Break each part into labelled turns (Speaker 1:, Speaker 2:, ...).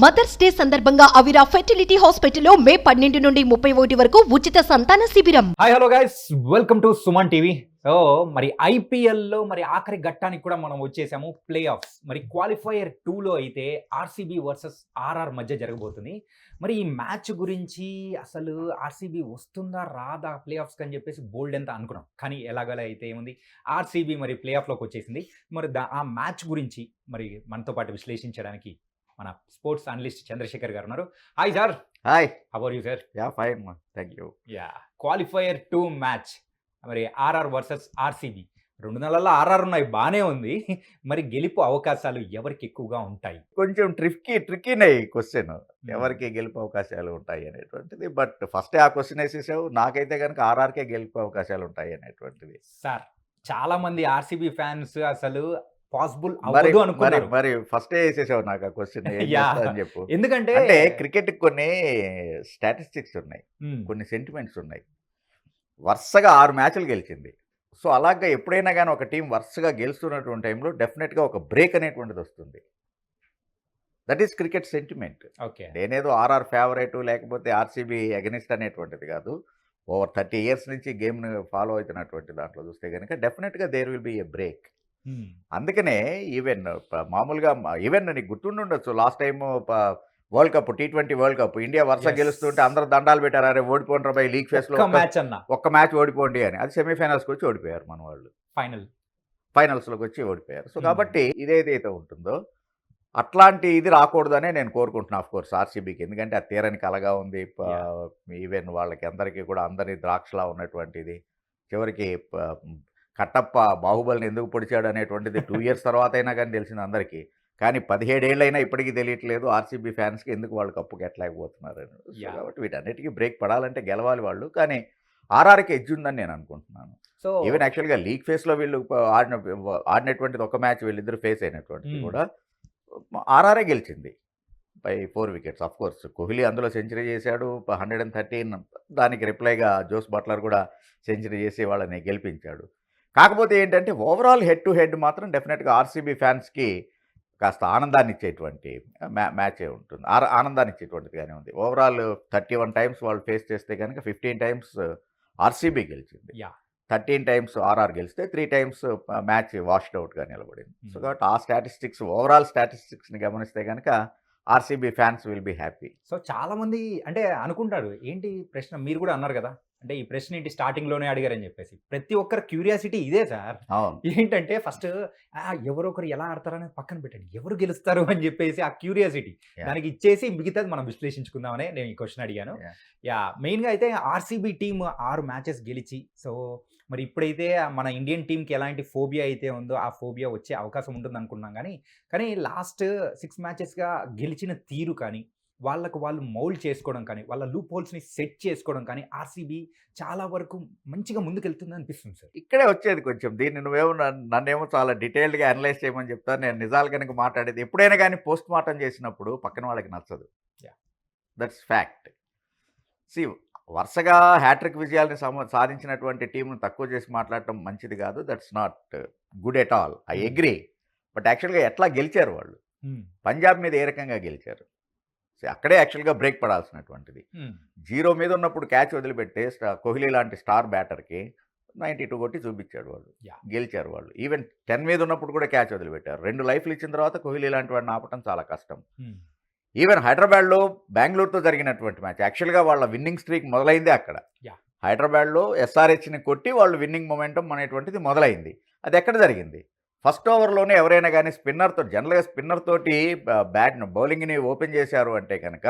Speaker 1: Mothers day సందర్భంగా అవిరా fertility హాస్పిటల్లో మే 12 నుండి 31 వరకు ఉచిత సంతాన శిబిరం.
Speaker 2: Hi hello guys, welcome to Suman TV. So మరి ఐపీఎల్లో మరి ఆఖరి ఘట్టానికి కూడా మనం వచ్చేసాము, ప్లే ఆఫ్స్. మరి క్వాలిఫైయర్ 2లో అయితే ఆర్సీబీ వర్సెస్ ఆర్ఆర్ మధ్య జరగబోతుంది. మరి ఈ మ్యాచ్ గురించి అసలు ఆర్సీబీ వస్తుందా రాదా ప్లే ఆఫ్స్కి అని చెప్పేసి బోల్డ్ ఎంత అనుకున్నాం, కానీ ఎలాగలా అయితే ఏముంది, ఆర్సీబీ మరి ప్లే ఆఫ్లోకి వచ్చేసింది. మరి ఆ మ్యాచ్ గురించి మరి మనతో పాటు విశ్లేషించడానికి మన స్పోర్ట్స్ అనలిస్ట్ చంద్రశేఖర్ గారు ఉన్నారు. Hi sir.
Speaker 3: Hi.
Speaker 2: How are you sir?
Speaker 3: Ya fine, thank you.
Speaker 2: Ya, qualifier 2 match మరి ఆర్ఆర్ వర్సెస్ ఆర్సీబీ. 2 నెలల్లో ఆర్ఆర్ ఉన్నాయి, బాగానే ఉంది. మరి గెలుపు అవకాశాలు ఎవరికి ఎక్కువగా ఉంటాయి?
Speaker 3: కొంచెం ట్రిక్కీనే ఈ క్వశ్చన్, ఎవరికి గెలుపు అవకాశాలు ఉంటాయి అనేటువంటిది. బట్ ఫస్ట్ ఆ క్వశ్చన్ వేసేసావు, నాకైతే కనుక ఆర్ఆర్కే గెలుపు అవకాశాలు ఉంటాయి అనేటువంటిది.
Speaker 2: సార్, చాలా మంది ఆర్సీబీ ఫ్యాన్స్ అసలు పాసిబుల్ అవ్వదు అనుకున్నారు.
Speaker 3: మరి ఫస్టే వేసేసావు నాకు ఆ క్వశ్చన్ అని చెప్పు.
Speaker 2: ఎందుకంటే
Speaker 3: అంటే క్రికెట్ కొన్ని స్టాటిస్టిక్స్ ఉన్నాయి, కొన్ని సెంటిమెంట్స్ ఉన్నాయి. వరుసగా 6 మ్యాచ్లు గెలిచింది. సో అలాగా ఎప్పుడైనా కానీ ఒక టీం వరుసగా గెలుస్తున్నటువంటి టైంలో డెఫినెట్గా ఒక బ్రేక్ అనేటువంటిది వస్తుంది. That is cricket sentiment.
Speaker 2: Okay,
Speaker 3: నేనేదో ఆర్ఆర్ ఫేవరెట్ లేకపోతే ఆర్సీబీ అగెనిస్ట్ అనేటువంటిది కాదు. ఓవర్ 30 ఇయర్స్ నుంచి గేమ్ని ఫాలో అవుతున్నటువంటి దాంట్లో చూస్తే కనుక డెఫినెట్గా there will be a break. అందుకనే ఈవెన్ మామూలుగా ఈవెన్ నీకు గుర్తుండొచ్చు, last time world cup T20 world cup India వరుస గెలుస్తుంటే అందరూ దండాలు పెట్టారు, అరే ఓడిపోండి బై లీగ్ ఫేస్లో ఒక్క మ్యాచ్ ఓడిపోండి అని. అది సెమీఫైనల్స్కి వచ్చి ఓడిపోయారు మన వాళ్ళు, ఫైనల్స్లోకి వచ్చి ఓడిపోయారు. సో కాబట్టి ఇదేదైతే ఉంటుందో అట్లాంటి ఇది రాకూడదనే నేను కోరుకుంటున్నాను ఆఫ్ కోర్స్ ఆర్సీబీకి. ఎందుకంటే అది తీరని కలగా ఉంది. ఈవెన్ వాళ్ళకి అందరికీ కూడా అందరి ద్రాక్షలా ఉన్నటువంటిది. చివరికి కట్టప్ప బాహుబలిని ఎందుకు పొడిచాడు అనేటువంటిది 2 ఇయర్స్ తర్వాత అయినా కానీ తెలిసింది అందరికీ. కానీ 17 ఏళ్ళైనా ఇప్పటికీ తెలియట్లేదు ఆర్సీబీ ఫ్యాన్స్కి ఎందుకు వాళ్ళు కప్పు ఎట్టలేకపోతున్నారు. కాబట్టి వీటన్నిటికీ బ్రేక్ పడాలంటే గెలవాలి వాళ్ళు. కానీ ఆర్ఆర్కి ఎడ్జ్ ఉందని నేను అనుకుంటున్నాను.
Speaker 2: సో
Speaker 3: ఈవెన్ యాక్చువల్గా లీగ్ ఫేస్లో వీళ్ళు ఆడినటువంటిది ఒక మ్యాచ్ వీళ్ళిద్దరు ఫేస్ అయినటువంటిది కూడా ఆర్ఆర్ఏ గెలిచింది by 4 wickets. Of course Kohli అందులో సెంచరీ చేశాడు, 113. దానికి రిప్లైగా జోస్ బట్లర్ కూడా సెంచరీ చేసి వాళ్ళని గెలిపించాడు. కాకపోతే ఏంటంటే ఓవరాల్ హెడ్ టు హెడ్ మాత్రం డెఫినెట్గా ఆర్సీబీ ఫ్యాన్స్కి కాస్త ఆనందాన్ని ఇచ్చేటువంటి మ్యాచే ఉంటుంది, ఆనందాన్ని ఇచ్చేటువంటిదిగానే ఉంది. ఓవరాల్ 31 టైమ్స్ వాళ్ళు ఫేస్ చేస్తే కనుక 15 టైమ్స్ ఆర్సీబీ గెలిచింది, 13 టైమ్స్ ఆర్ఆర్ గెలిస్తే 3 టైమ్స్ మ్యాచ్ వాష్డ్ అవుట్గా నిలబడింది. సో కాబట్టి ఆ స్టాటిస్టిక్స్, ఓవరాల్ స్టాటిస్టిక్స్ని గమనిస్తే కనుక RCB fans will be happy.
Speaker 2: So చాలా మంది అంటే అనుకుంటారు, ఏంటి ప్రశ్న, మీరు కూడా అన్నారు కదా, అంటే ఈ ప్రశ్న ఏంటి స్టార్టింగ్లోనే అడిగారని చెప్పేసి. ప్రతి ఒక్కరి క్యూరియాసిటీ ఇదే సార్. ఏంటంటే ఫస్ట్ ఎవరొకరు ఎలా ఆడతారని పక్కన పెట్టండి, ఎవరు గెలుస్తారు అని చెప్పేసి ఆ క్యూరియాసిటీ దానికి ఇచ్చేసి మిగతాది మనం విశ్లేషించుకుందామని నేను ఈ క్వశ్చన్ అడిగాను. మెయిన్గా అయితే ఆర్సీబీ టీమ్ 6 మ్యాచెస్ గెలిచి, సో మరి ఇప్పుడైతే మన ఇండియన్ టీంకి ఎలాంటి ఫోబియా అయితే ఉందో ఆ ఫోబియా వచ్చే అవకాశం ఉంటుంది అనుకున్నాం. కానీ లాస్ట్ 6 మ్యాచెస్గా గెలిచిన తీరు కానీ, వాళ్ళకు వాళ్ళు మౌల్డ్ చేసుకోవడం కానీ, వాళ్ళ లూప్ హోల్స్ని సెట్ చేసుకోవడం కానీ ఆర్సీబీ చాలా వరకు మంచిగా ముందుకెళ్తుంది అనిపిస్తుంది సార్.
Speaker 3: ఇక్కడే వచ్చేది కొంచెం, దీన్ని నువ్వేమో నన్నేమో చాలా డీటెయిల్డ్గా అనలైజ్ చేయమని చెప్తాను. నేను నిజాలు కనుక మాట్లాడేది ఎప్పుడైనా కానీ పోస్ట్ మార్టం చేసినప్పుడు పక్కన వాళ్ళకి నచ్చదు. That's fact. సి, వరుసగా హ్యాట్రిక్ విజయాల్ని సాధించినటువంటి టీంను తక్కువ చేసి మాట్లాడటం మంచిది కాదు. That's not good at all, I agree. But యాక్చువల్గా ఎట్లా గెలిచారు వాళ్ళు, పంజాబ్ మీద ఏ రకంగా గెలిచారు, అక్కడే యాక్చువల్గా బ్రేక్ పడాల్సినటువంటిది. 0 మీద ఉన్నప్పుడు క్యాచ్ వదిలిపెట్టే కోహ్లీ లాంటి స్టార్ బ్యాటర్కి 92 కొట్టి చూపించాడు వాళ్ళు, గెలిచారు వాళ్ళు. ఈవెన్ 10 మీద ఉన్నప్పుడు కూడా క్యాచ్ వదిలిపెట్టారు. 2 లైఫ్లు ఇచ్చిన తర్వాత కోహ్లీ లాంటి వాడిని ఆపటం చాలా కష్టం. ఈవెన్ హైదరాబాద్లో బెంగళూరుతో జరిగినటువంటి మ్యాచ్, యాక్చువల్గా వాళ్ళ విన్నింగ్ స్ట్రీక్ మొదలైందే అక్కడ. హైదరాబాద్లో ఎస్ఆర్హెచ్ని కొట్టి వాళ్ళు విన్నింగ్ మొమెంటం అనేటువంటిది మొదలైంది. అది ఎక్కడ జరిగింది? ఫస్ట్ ఓవర్లోనే ఎవరైనా కానీ స్పిన్నర్తో, జనరల్గా స్పిన్నర్ తోటి బౌలింగ్ని ఓపెన్ చేశారు అంటే కనుక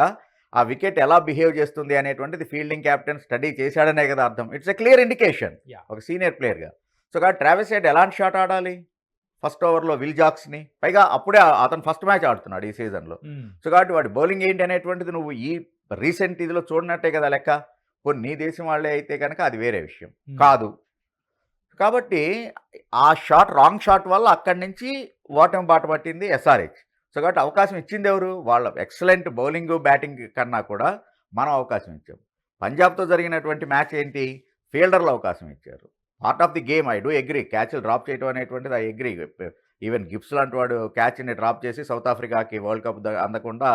Speaker 3: ఆ వికెట్ ఎలా బిహేవ్ చేస్తుంది అనేటువంటిది ఫీల్డింగ్ క్యాప్టెన్ స్టడీ చేశాడనే కదా అర్థం. ఇట్స్ ఎ క్లియర్ ఇండికేషన్ ఒక సీనియర్ ప్లేయర్గా. సో కాబట్టి ట్రావిస్ హెడ్ ఎలాంటి షాట్ ఆడాలి ఫస్ట్ ఓవర్లో? విల్ జాక్స్ని, పైగా అప్పుడే అతను ఫస్ట్ మ్యాచ్ ఆడుతున్నాడు ఈ సీజన్లో. సో కాబట్టి వాడి బౌలింగ్ ఏంటి అనేటువంటిది నువ్వు ఈ రీసెంట్ ఇదిలో చూడనట్టే కదా లెక్క. కొన్ని దేశం వాళ్ళే అయితే కనుక అది వేరే విషయం కాదు. కాబట్టి ఆ షాట్, రాంగ్ షాట్ వల్ల అక్కడి నుంచి ఓటమి బాట పట్టింది ఎస్ఆర్హెచ్. సో కాబట్టి అవకాశం ఇచ్చింది ఎవరు? వాళ్ళ ఎక్సలెంట్ బౌలింగ్ బ్యాటింగ్ కన్నా కూడా మనం అవకాశం ఇచ్చాం. పంజాబ్తో జరిగినటువంటి మ్యాచ్ ఏంటి? ఫీల్డర్లు అవకాశం ఇచ్చారు. Part of the game, I do agree. క్యాచ్లు డ్రాప్ చేయడం అనేటువంటిది ఐ అగ్రీ. ఈవెన్ గిబ్స్ లాంటి వాడు క్యాచ్ని డ్రాప్ చేసి సౌత్ ఆఫ్రికాకి వరల్డ్ కప్ అందకుండా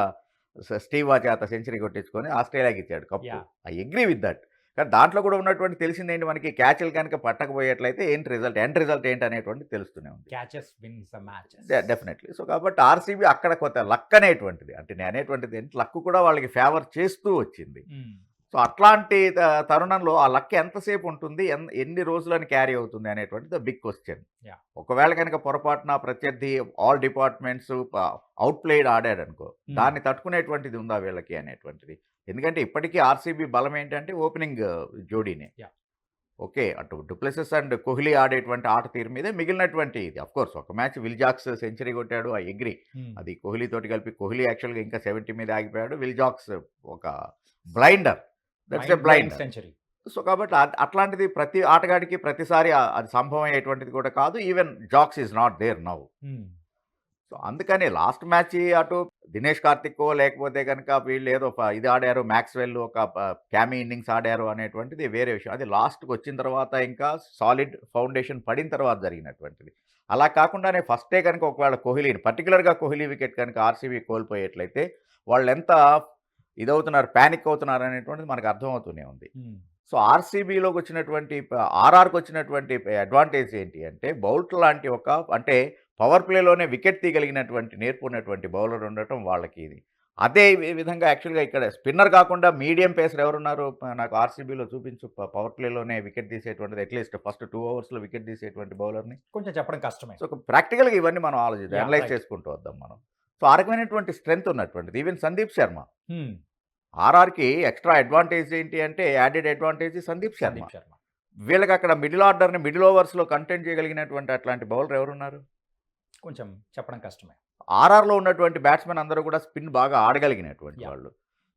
Speaker 3: స్టీవ్ వా చేత సెంచరీ కొట్టించుకొని ఆస్ట్రేలియాకి ఇచ్చాడు cup.
Speaker 2: Yeah.
Speaker 3: I agree with that. కానీ దాంట్లో కూడా ఉన్నటువంటి తెలిసిందేంటి మనకి, క్యాచ్లు కనుక పట్టకపోయేట్లయితే ఏంటి రిజల్ట్, ఎండ్ రిజల్ట్ ఏంటి అనేటువంటిది తెలుస్తూనే ఉంది.
Speaker 2: Catches wins the matches.
Speaker 3: Definitely. So కాబట్టి ఆర్సీబీ అక్కడ కొంత లక్ అనేటువంటిది, అంటే నేను అనేటువంటిది ఏంటి, లక్ కూడా వాళ్ళకి ఫేవర్ చేస్తూ వచ్చింది. సో అట్లాంటి తరుణంలో ఆ లక్ ఎంతసేపు ఉంటుంది, ఎన్ని రోజులని క్యారీ అవుతుంది అనేటువంటిది బిగ్ క్వశ్చన్.
Speaker 2: Yeah.
Speaker 3: ఒకవేళ కనుక పొరపాటున ప్రత్యర్థి ఆల్ డిపార్ట్మెంట్స్ అవుట్ ప్లేడ్ ఆడాడు అనుకో, దాన్ని తట్టుకునేటువంటిది ఉందా వీళ్ళకి అనేటువంటిది. ఎందుకంటే ఇప్పటికీ ఆర్సీబీ బలం ఏంటంటే ఓపెనింగ్ జోడీనే.
Speaker 2: Yeah.
Speaker 3: ఓకే, అటు డూప్లెసిస్ అండ్ కోహ్లీ ఆడేటువంటి ఆట తీరు మీదే మిగిలినటువంటి ఇది. కోర్స్ ఒక మ్యాచ్ విల్ జాక్స్ సెంచరీ కొట్టాడు, ఐ అగ్రీ. అది కోహ్లీ తోటి కలిపి, కోహ్లీ యాక్చువల్గా ఇంకా 70 మీద ఆగిపోయాడు, విల్ జాక్స్ ఒక blinder, that's a blinder.
Speaker 2: Century.
Speaker 3: So కాబట్టి అట్లాంటిది ప్రతి ఆటగాడికి ప్రతిసారి అది సంభవం అయ్యేటువంటిది కూడా కాదు. Even Jacks is not there now. So అందుకని లాస్ట్ మ్యాచ్ అటు దినేష్ కార్తిక్కో లేకపోతే కనుక వీళ్ళు ఏదో ఇది ఆడారు, మ్యాక్స్వెల్ ఒక క్యామీ ఇన్నింగ్స్ ఆడారు అనేటువంటిది వేరే విషయం. అది లాస్ట్కి వచ్చిన తర్వాత ఇంకా సాలిడ్ ఫౌండేషన్ పడిన తర్వాత జరిగినటువంటిది. అలా కాకుండానే ఫస్టే కనుక ఒకవేళ కోహ్లీని, పర్టికులర్గా కోహ్లీ వికెట్ కనుక ఆర్సీబీ కోల్పోయేట్లయితే వాళ్ళు ఎంత ఇదవుతున్నారు, ప్యానిక్ అవుతున్నారు అనేటువంటిది మనకు అర్థమవుతూనే ఉంది. సో ఆర్సీబీలోకి వచ్చినటువంటి, ఆర్ఆర్కి వచ్చినటువంటి అడ్వాంటేజ్ ఏంటి అంటే, బౌల్ట్ లాంటి ఒక, అంటే పవర్ ప్లేలోనే వికెట్ తీయగలిగినటువంటి నేర్పు ఉన్నటువంటి బౌలర్ ఉండటం వాళ్ళకి ఇది. అదే విధంగా యాక్చువల్గా ఇక్కడ స్పిన్నర్ కాకుండా మీడియం పేసర్ ఎవరున్నారు నాకు ఆర్సీబీలో చూపించు, పవర్ ప్లేలోనే వికెట్ తీసేటువంటిది, అట్లీస్ట్ ఫస్ట్ 2 ఓవర్స్లో వికెట్ తీసేటువంటి బౌలర్ని.
Speaker 2: కొంచెం చెప్పడం కష్టమే.
Speaker 3: సో ప్రాక్టికల్గా ఇవన్నీ మనం ఆలోచిద్దాం,
Speaker 2: Yeah,
Speaker 3: అనలైజ్
Speaker 2: right.
Speaker 3: చేసుకుంటూ వద్దాం మనం. సో ఆ రకమైనటువంటి స్ట్రెంగ్త్ ఉన్నటువంటిది. ఈవెన్ సందీప్ శర్మ, ఆర్ఆర్కి ఎక్స్ట్రా అడ్వాంటేజ్ ఏంటి అంటే, యాడెడ్ అడ్వాంటేజ్ సందీప్ శర్మ. వీళ్ళకి అక్కడ మిడిల్ ఆర్డర్ని మిడిల్ ఓవర్స్లో కంటెంట్ చేయగలిగినటువంటి అట్లాంటి బౌలర్ ఎవరున్నారు?
Speaker 2: కొంచెం చెప్పడం కష్టమే.
Speaker 3: ఆర్ఆర్లో ఉన్నటువంటి బ్యాట్స్మెన్ అందరూ కూడా స్పిన్ బాగా ఆడగలిగినటువంటి
Speaker 2: Yeah.
Speaker 3: వాళ్ళు.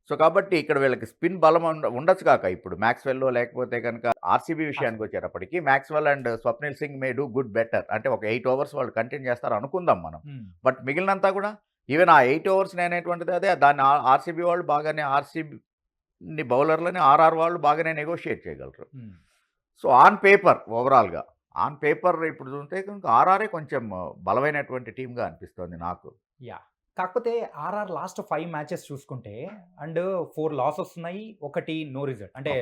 Speaker 3: సో కాబట్టి ఇక్కడ వీళ్ళకి స్పిన్ బలం ఉండొచ్చు కాక, ఇప్పుడు మ్యాక్స్వెల్లో లేకపోతే కనుక ఆర్సీబీ విషయానికి వచ్చేటప్పటికి Maxwell and Swapnil Singh May do good better, అంటే ఒక 8 ఓవర్స్ వాళ్ళు కంటెంట్ చేస్తారు అనుకుందాం మనం. బట్ మిగిలినంతా కూడా ఈవెన్ ఆ 8 ఓవర్స్ అనేటువంటిది అదే, దాన్ని ఆర్సీబీ వాళ్ళు బాగానే, ఆర్సీబీ బౌలర్లని ఆర్ఆర్ వాళ్ళు బాగానే నెగోషియేట్ చేయగలరు. సో ఆన్ పేపర్, ఓవరాల్గా ఆన్ పేపర్ ఇప్పుడు చూస్తే కనుక ఆర్ఆర్ఏ కొంచెం బలమైనటువంటి టీమ్గా అనిపిస్తుంది నాకు.
Speaker 2: యా, కాకపోతే ఆర్ఆర్ లాస్ట్ 5 మ్యాచెస్ చూసుకుంటే అండ్ 4 లాసెస్ ఉన్నాయి, 1 నో రిజల్ట్, అంటే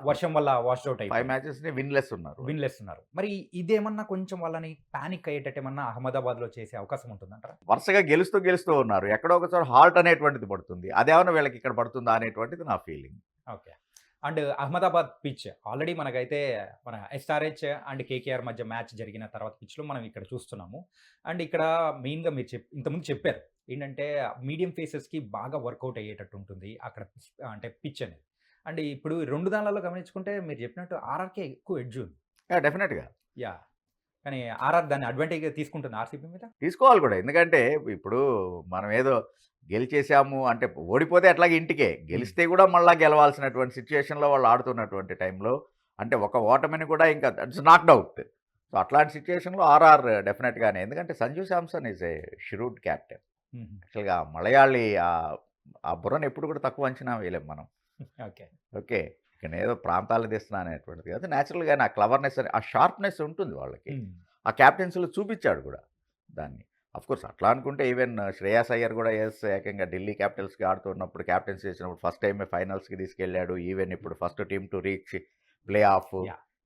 Speaker 2: వర్షం వల్ల వాష్ అవుట్
Speaker 3: 5
Speaker 2: అయిపోయి
Speaker 3: మ్యాచెస్ విన్లెస్ ఉన్నారు.
Speaker 2: విన్లెస్ ఉన్నారు. మరి ఇదేమన్నా కొంచెం వాళ్ళని పానిక్ అయ్యేటట్టు ఏమన్నా అహ్మదాబాద్ లో చేసే అవకాశం ఉంటుందంటారా?
Speaker 3: వరుసగా గెలుస్తూ ఉన్నారు, ఎక్కడో ఒకసారి హాల్ట్ అనేటువంటిది పడుతుంది, అదేమన్నా వీళ్ళకి ఇక్కడ పడుతుందా అనేటువంటిది నా feeling.
Speaker 2: Okay. And Ahmedabad pitch already మనకైతే మన ఎస్ఆర్హెచ్ అండ్ కేకేఆర్ మధ్య మ్యాచ్ జరిగిన తర్వాత పిచ్లో మనం ఇక్కడ చూస్తున్నాము. అండ్ ఇక్కడ మెయిన్గా మీరు ఇంతకుముందు చెప్పారు ఏంటంటే మీడియం ఫేసెస్కి బాగా వర్కౌట్ అయ్యేటట్టు ఉంటుంది అక్కడ అంటే పిచ్ అనేది. అండ్ ఇప్పుడు 2 దానిలలో గమనించుకుంటే మీరు చెప్పినట్టు ఆర్ఆర్కే ఎక్కువ ఎడ్జ్ ఉంది.
Speaker 3: డెఫినెట్గా.
Speaker 2: యా, కానీ ఆర్ఆర్ దాన్ని అడ్వాంటేజ్గా తీసుకుంటుంది ఆర్సీబీ మీద.
Speaker 3: తీసుకోవాలి కూడా, ఎందుకంటే ఇప్పుడు మనం ఏదో గెలిచేసాము అంటే, ఓడిపోతే అట్లాగే ఇంటికే, గెలిస్తే కూడా మళ్ళీ గెలవాల్సినటువంటి సిచ్యువేషన్లో వాళ్ళు ఆడుతున్నటువంటి టైంలో, అంటే ఒక ఓటమిని కూడా ఇంకా ఇట్స్ నాక్డ్ అవుట్. సో అట్లాంటి సిచ్యువేషన్లో ఆర్ఆర్ డెఫినెట్గానే, ఎందుకంటే Sanju Samson is a shrewd captain. యాక్చువల్గా మలయాళీ ఆ బుర్రను ఎప్పుడు కూడా తక్కువ అంచనా వేయలేం మనం. ఓకే, ఇక్కడ ఏదో ప్రాంతాలు తీస్తున్నా అనేటువంటిది కాదు, న్యాచురల్గా ఆ క్లవర్నెస్, ఆ షార్ప్నెస్ ఉంటుంది వాళ్ళకి. ఆ క్యాప్టెన్సీలో చూపించాడు కూడా దాన్ని. అఫ్కోర్స్ అట్లా అనుకుంటే ఈవెన్ శ్రేయాస్ అయ్యర్ కూడా ఏకంగా ఢిల్లీ క్యాపిటల్స్కి ఆడుతున్నప్పుడు క్యాప్టెన్సీ చేసినప్పుడు ఫస్ట్ టైమే ఫైనల్స్కి తీసుకెళ్ళాడు. ఈవెన్ ఇప్పుడు first team to reach play of.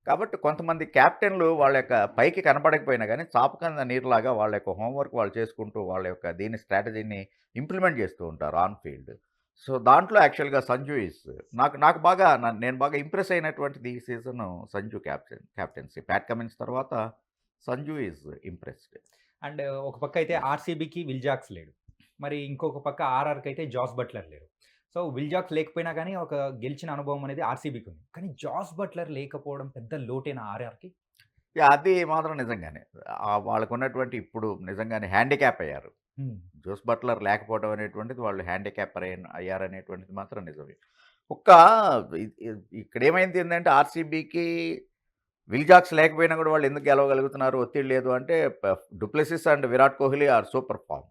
Speaker 3: కాబట్టి కొంతమంది క్యాప్టెన్లు వాళ్ళ యొక్క పైకి కనపడకపోయినా కానీ చాపకంద నీరులాగా వాళ్ళ యొక్క హోంవర్క్ వాళ్ళు చేసుకుంటూ వాళ్ళ యొక్క దీని స్ట్రాటజీని ఇంప్లిమెంట్ చేస్తూ ఉంటారు ఆన్ ఫీల్డ్. సో దాంట్లో యాక్చువల్గా సంజు ఈజ్ నాకు బాగా నేను బాగా ఇంప్రెస్ అయినటువంటిది ఈ season Sanju captaincy. Pat Cummins తర్వాత సంజు ఈజ్ ఇంప్రెస్డ్.
Speaker 2: అండ్ ఒక పక్క అయితే ఆర్సీబీకి విల్ జాక్స్ లేడు, మరి ఇంకొక పక్క ఆర్ఆర్కి అయితే జాస్ బట్లర్ లేరు. సో విల్ జాక్స్ లేకపోయినా కానీ ఒక గెలిచిన అనుభవం అనేది ఆర్సీబీకి ఉంది, కానీ జాస్ బట్లర్ లేకపోవడం పెద్ద లోటేనా ఆర్ఆర్కి?
Speaker 3: అది మాత్రం నిజంగానే వాళ్ళకు ఉన్నటువంటి ఇప్పుడు నిజంగానే హ్యాండిక్యాప్ అయ్యారు. జోస్ బట్లర్ లేకపోవడం అనేటువంటిది వాళ్ళు హ్యాండిక్యాప్ అయ్యారనేటువంటిది మాత్రం నిజమే. ఇక్కడ ఏమైంది ఏంటంటే ఆర్సీబీకి విల్ జాక్స్ లేకపోయినా కూడా వాళ్ళు ఎందుకు గెలవగలుగుతున్నారు, ఒత్తిడి లేదు అంటే, du Plessis and Virat Kohli are super form.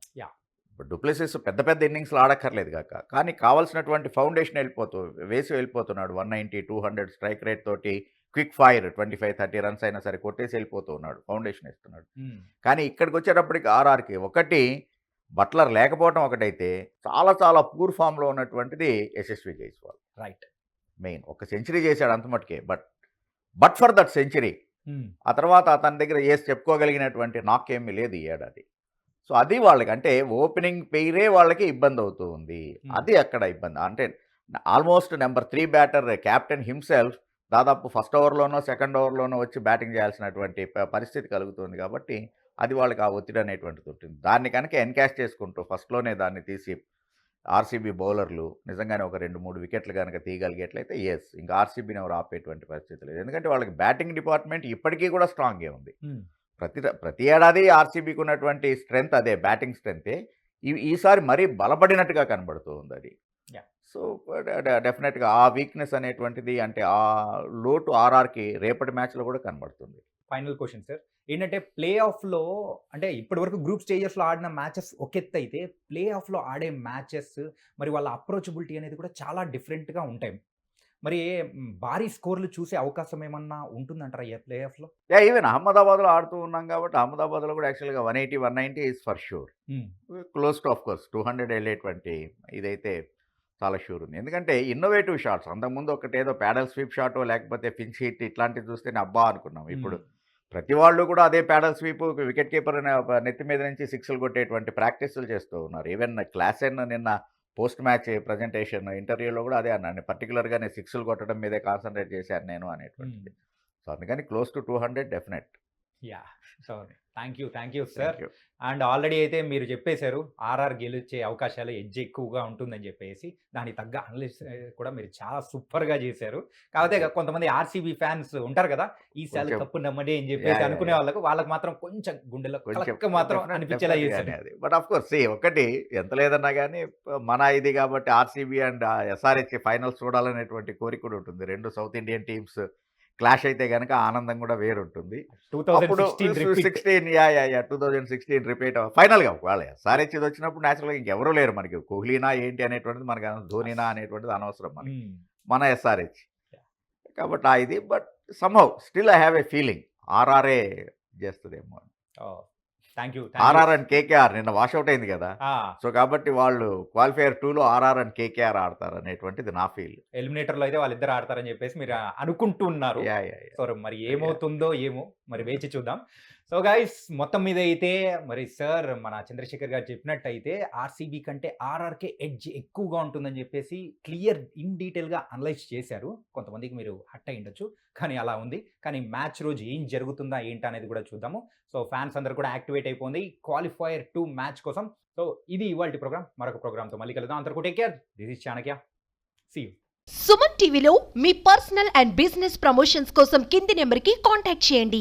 Speaker 3: Du Plessis పెద్ద పెద్ద ఇన్నింగ్స్లో ఆడక్కర్లేదు కాక, కానీ కావాల్సినటువంటి ఫౌండేషన్ వెళ్ళిపోతున్నాడు. 190, 200 స్ట్రైక్ రేట్ తోటి క్విక్ ఫైర్ 25-30 రన్స్ అయినా సరే కొట్టేసి వెళ్ళిపోతూ ఉన్నాడు, ఫౌండేషన్ ఇస్తున్నాడు. కానీ ఇక్కడికి వచ్చేటప్పటికి ఆర్ఆర్కి ఒకటి బట్లర్ లేకపోవడం ఒకటైతే చాలా చాలా పూర్ ఫామ్లో ఉన్నటువంటిది యశస్వి జైస్వాల్.
Speaker 2: రైట్.
Speaker 3: మెయిన్ ఒక సెంచరీ చేశాడు అంత మటుకే, బట్ ఫర్ దట్ సెంచరీ ఆ తర్వాత అతని దగ్గర చెప్పుకోగలిగినటువంటి నాకేమీ లేదు ఈ ఏడాది. సో అది వాళ్ళకి అంటే ఓపెనింగ్ పెయిరే వాళ్ళకి ఇబ్బంది అవుతూ ఉంది. అది అక్కడ ఇబ్బంది. అంటే almost number 3 batter captain himself దాదాపు ఫస్ట్ ఓవర్లోనో సెకండ్ ఓవర్లోనో వచ్చి బ్యాటింగ్ చేయాల్సినటువంటి పరిస్థితి కలుగుతుంది. కాబట్టి అది వాళ్ళకి ఆ ఒత్తిడి అనేటువంటిది ఉంటుంది. దాన్ని కనుక ఎన్కాష్ చేసుకుంటూ ఫస్ట్లోనే దాన్ని తీసి ఆర్సీబీ బౌలర్లు నిజంగానే ఒక 2-3 వికెట్లు కనుక తీయగలిగేట్లయితే ఇంకా ఆర్సీబీని ఎవరు ఆపేటువంటి పరిస్థితి లేదు. ఎందుకంటే వాళ్ళకి బ్యాటింగ్ డిపార్ట్మెంట్ ఇప్పటికీ కూడా స్ట్రాంగ్గా ఉంది. ప్రతి ఏడాది ఆర్సీబీకి ఉన్నటువంటి స్ట్రెంగ్త్ అదే, బ్యాటింగ్ స్ట్రెంగ్తే. ఈసారి మరీ బలపడినట్టుగా కనబడుతూ ఉంది అది. సో డెఫినెట్గా ఆ వీక్నెస్ అనేటువంటిది అంటే ఆ లోటు ఆర్ఆర్కి రేపటి మ్యాచ్లో కూడా కనబడుతుంది.
Speaker 2: ఫైనల్ క్వశ్చన్ సార్, ఏంటంటే ప్లే ఆఫ్లో అంటే ఇప్పటివరకు గ్రూప్ స్టేజెస్లో ఆడిన మ్యాచెస్ ఒక ఎత్తు అయితే ప్లే ఆఫ్లో ఆడే మ్యాచెస్ మరి వాళ్ళ అప్రోచబిలిటీ అనేది కూడా చాలా డిఫరెంట్గా ఉంటాయి. మరి భారీ స్కోర్లు చూసే అవకాశం ఏమన్నా ఉంటుందంటారా ఈ ప్లే ఆఫ్లో?
Speaker 3: ఈవెన్ అహ్మదాబాద్లో ఆడుతూ ఉన్నాం కాబట్టి అహ్మదాబాద్లో కూడా యాక్చువల్గా 180-190 is for sure. Close to of course 200 వెళ్ళేటువంటి ఇదైతే చాలా షూర్ ఉంది. ఎందుకంటే ఇన్నోవేటివ్ షాట్స్ అంతకుముందు ఒకటేదో ప్యాడల్ స్వీప్ షాటో లేకపోతే పిచ్ హిట్ ఇట్లాంటివి చూస్తేనే అబ్బా అనుకున్నాం. ఇప్పుడు ప్రతి వాళ్ళు కూడా అదే ప్యాడల్ స్వీప్ వికెట్ కీపర్ నెత్తి మీద నుంచి సిక్స్లు కొట్టేటువంటి ప్రాక్టీసులు చేస్తూ ఉన్నారు. ఈవెన్ క్లాసెన్ నిన్న పోస్ట్ మ్యాచ్ ప్రజెంటేషన్ ఇంటర్వ్యూలో కూడా అదే అన్నాను, పర్టికులర్గా నేను సిక్స్లు కొట్టడం మీదే కాన్సన్ట్రేట్ చేశాను నేను అనేటువంటిది. సో అందుకని close to 200 definite.
Speaker 2: Yeah, so thank you sir. And already అయితే మీరు చెప్పేశారు ఆర్ఆర్ గెలిచే అవకాశాలు ఎడ్జ్ ఎక్కువగా ఉంటుందని చెప్పేసి, దానికి తగ్గ అనలిస్ట్ కూడా మీరు చాలా సూపర్గా చేశారు. కాకపోతే కొంతమంది ఆర్సీబీ ఫ్యాన్స్ ఉంటారు కదా, ఈసారి కప్పు నమ్మడే అని చెప్పేసి అనుకునే వాళ్ళకి మాత్రం కొంచెం గుండెలో మాత్రం అనిపించేలా చేశారు
Speaker 3: అది. బట్ ఆఫ్ కోర్స్ ఒకటి ఎంత లేదన్నా కానీ మన ఇది కాబట్టి ఆర్సీబీ అండ్ ఎస్ఆర్హెచ్ ఫైనల్స్ చూడాలనేటువంటి కోరిక కూడా ఉంటుంది. 2 సౌత్ ఇండియన్ టీమ్స్ క్లాష్ అయితే కనుక ఆనందం కూడా వేరుంటుంది. 2016 రిపీట్ ఫైనల్గా వాళ్ళ ఎస్ఆర్హెచ్ ఇది వచ్చినప్పుడు న్యాచురల్గా ఇంకెవరూ లేరు మనకి, కోహ్లీనా ఏంటి అనేటువంటిది మనకి, ధోనినా అనేటువంటిది అనవసరం మనకి, మన ఎస్ఆర్హెచ్ కాబట్టి ఇది. But somehow still I have a feeling ఆర్ఆర్ఏ చేస్తుందేమో. ఆర్ఆర్ అండ్ కేకేఆర్ నిన్న వాషౌట్ అయింది కదా, సో కాబట్టి వాళ్ళు క్వాలిఫైయర్ 2లో ఆర్ఆర్ అండ్ కేకేఆర్ ఆడతారు అనేటువంటిది నా ఫీల్.
Speaker 2: ఎలిమినేటర్లో అయితే వాళ్ళిద్దరు ఆడతారని చెప్పేసి మీరు అనుకుంటున్నారు. సో మరి ఏమవుతుందో ఏమో మరి వేచి చూద్దాం. సో గైస్, మొత్తం మీద అయితే మరి సార్ మన చంద్రశేఖర్ గారు చెప్పినట్టయితే ఆర్సీబీ కంటే ఆర్ఆర్కే ఎడ్జ్ ఎక్కువగా ఉంటుందని చెప్పేసి క్లియర్ ఇన్ డీటెయిల్గా అనలైజ్ చేశారు. కొంతమందికి మీరు హట్ అయి ఉండొచ్చు, కానీ అలా ఉంది. కానీ మ్యాచ్ రోజు ఏం జరుగుతుందా ఏంటి అనేది కూడా చూద్దాము. సో ఫ్యాన్స్ అందరూ కూడా యాక్టివేట్ అయిపోయింది క్వాలిఫైయర్ 2 మ్యాచ్ కోసం. సో ఇది ఇవాల్టి ప్రోగ్రామ్. మరొక ప్రోగ్రామ్తో మళ్ళీ కలుద్దాం. అందరూ take care. This is Chanakya. See you.
Speaker 1: Suman టీవీలో మీ పర్సనల్ అండ్ బిజినెస్ ప్రమోషన్స్ కోసం కింది నెంబర్కి కాంటాక్ట్ చేయండి.